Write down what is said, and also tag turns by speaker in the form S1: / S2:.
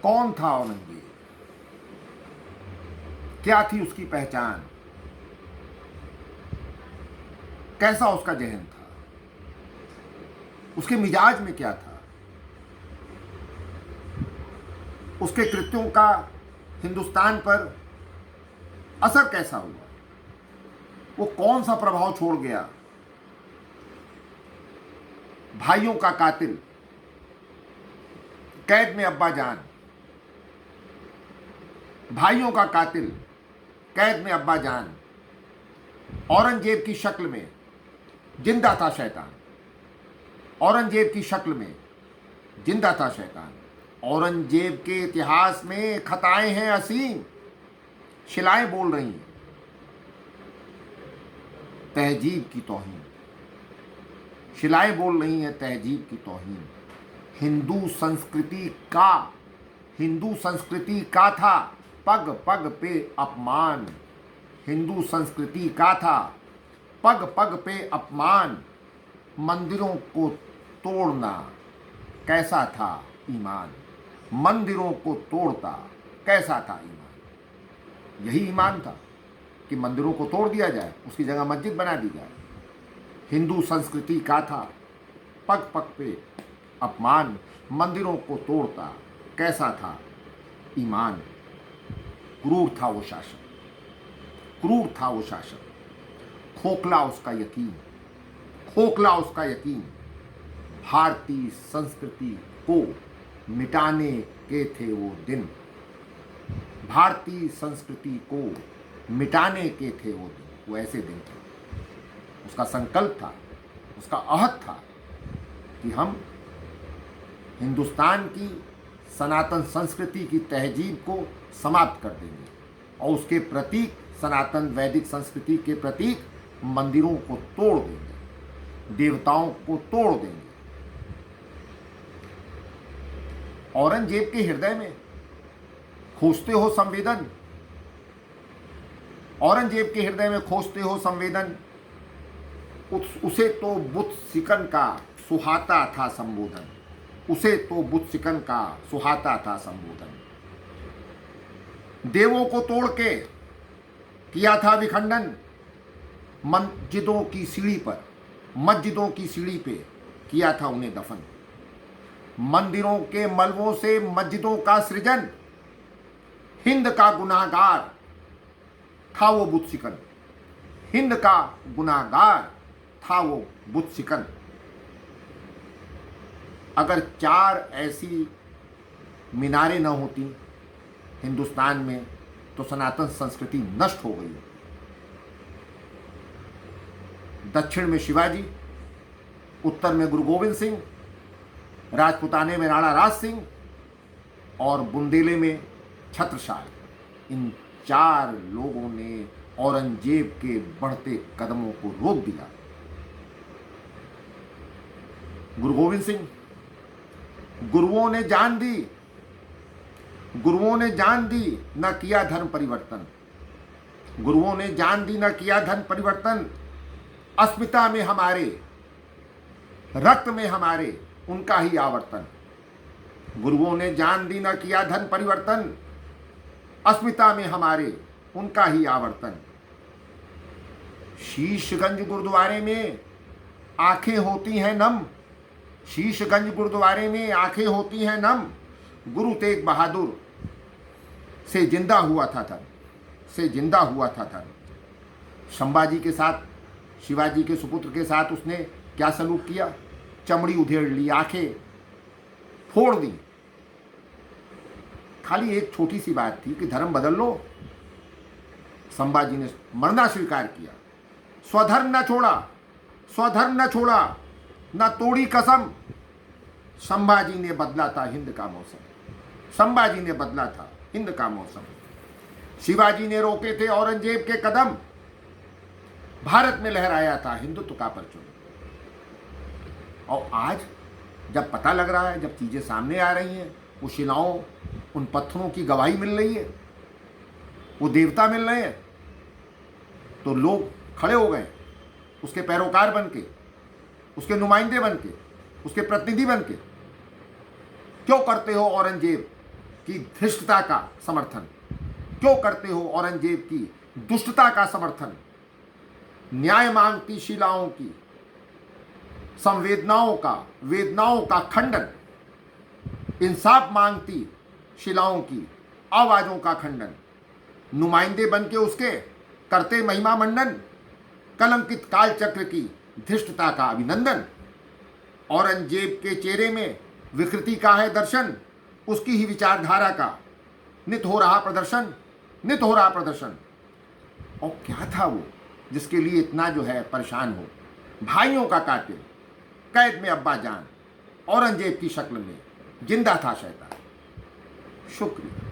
S1: कौन था औरंगजेब, क्या थी उसकी पहचान, कैसा उसका जहन था, उसके मिजाज में क्या था, उसके कृत्यों का हिंदुस्तान पर असर कैसा हुआ, वो कौन सा प्रभाव छोड़ गया। भाइयों का कातिल, कैद में अब्बा जान, भाइयों का कातिल, कैद में अब्बा जान, औरंगजेब की शक्ल में जिंदा था शैतान, औरंगजेब की शक्ल में जिंदा था शैतान। औरंगजेब के इतिहास में खताएं हैं असीम, शिलाएं बोल रही हैं तहजीब की तौहीन, शिलाएं बोल रही हैं तहजीब की तौहीन। हिंदू संस्कृति का था पग पग पे अपमान, हिंदू संस्कृति का था पग पग पे अपमान। मंदिरों को तोड़ना कैसा था ईमान, मंदिरों को तोड़ता कैसा था ईमान। यही ईमान था कि मंदिरों को तोड़ दिया जाए, उसकी जगह मस्जिद बना दी जाए। हिंदू संस्कृति का था पग पग पे अपमान, मंदिरों को तोड़ता कैसा था ईमान। क्रूर था वो शासक, क्रूर था वो शासक, खोखला उसका यकीन, खोखला उसका यकीन। भारतीय संस्कृति को मिटाने के थे वो दिन, भारतीय संस्कृति को मिटाने के थे वो दिन, वो ऐसे दिन थे। उसका संकल्प था, उसका अहद था कि हम हिंदुस्तान की सनातन संस्कृति की तहजीब को समाप्त कर देंगे और उसके प्रतीक, सनातन वैदिक संस्कृति के प्रतीक मंदिरों को तोड़ देंगे, देवताओं को तोड़ देंगे। औरंगजेब के हृदय में खोजते हो संवेदन, औरंगजेब के हृदय में खोजते हो संवेदन। उसे तो बुत सिकन का सुहाता था संबोधन, उसे तो बुत सिकन का सुहाता था संबोधन। देवों को तोड़ के किया था विखंडन, मस्जिदों की सीढ़ी पर, मस्जिदों की सीढ़ी पे किया था उन्हें दफन। मंदिरों के मलबों से मस्जिदों का सृजन, हिंद का गुनाहगार था वो बुत सिकन, हिंद का गुनाहगार था वो बुत सिकन। अगर 4 ऐसी मीनारें न होती हिंदुस्तान में तो सनातन संस्कृति नष्ट हो गई होती। दक्षिण में शिवाजी, उत्तर में गुरु गोविंद सिंह, राजपुताने में राणा राज सिंह और बुंदेले में छत्रसाल। इन 4 लोगों ने औरंगजेब के बढ़ते कदमों को रोक दिया। गुरु गोविंद सिंह, गुरुओं ने जान दी, गुरुओं ने जान दी, न किया धर्म परिवर्तन, गुरुओं ने जान दी, न किया धर्म परिवर्तन। अस्मिता में हमारे, रक्त में हमारे उनका ही आवर्तन। गुरुओं ने जान दी, न किया धर्म परिवर्तन, अस्मिता में हमारे उनका ही आवर्तन। शीशगंज गुरुद्वारे में आंखें होती हैं नम, शीशगंज गुरुद्वारे में आंखें होती हैं नम। गुरु तेग बहादुर से जिंदा हुआ था धर्म, से जिंदा हुआ था धर्म। संभाजी के साथ, शिवाजी के सुपुत्र के साथ उसने क्या सलूक किया? चमड़ी उधेड़ ली, आंखें फोड़ दी। खाली एक छोटी सी बात थी कि धर्म बदल लो। संभाजी ने मरना स्वीकार किया, स्वधर्म न छोड़ा, स्वधर्म न छोड़ा, न तोड़ी कसम। संभाजी ने बदला था हिंद का मौसम, संभाजी ने बदला था हिंद का मौसम। शिवाजी ने रोके थे औरंगजेब के कदम, भारत में लहराया था हिंदुत्व का परचम। और आज जब पता लग रहा है, जब चीजें सामने आ रही हैं, वो शिलाओं, उन पत्थरों की गवाही मिल रही है, वो देवता मिल रहे हैं, तो लोग खड़े हो गए उसके पैरोकार बन के, उसके नुमाइंदे बन के, उसके प्रतिनिधि बन के। क्यों करते हो औरंगजेब की धृष्टता का समर्थन? क्यों करते हो औरंगजेब की दुष्टता का समर्थन? न्याय मांगती शिलाओं की संवेदनाओं का, वेदनाओं का खंडन, इंसाफ मांगती शिलाओं की आवाजों का खंडन, नुमाइंदे बन के उसके करते महिमा मंडन, कलंकित काल चक्र की धृष्टता का अभिनंदन। औरंगजेब के चेहरे में विकृति का है दर्शन, उसकी ही विचारधारा का नित हो रहा प्रदर्शन, नित हो रहा प्रदर्शन। और क्या था वो जिसके लिए इतना जो है परेशान हो? भाइयों का कातिल, कैद में अब्बा जान, औरंगजेब की शक्ल में जिंदा था शैतान। शुक्रिया।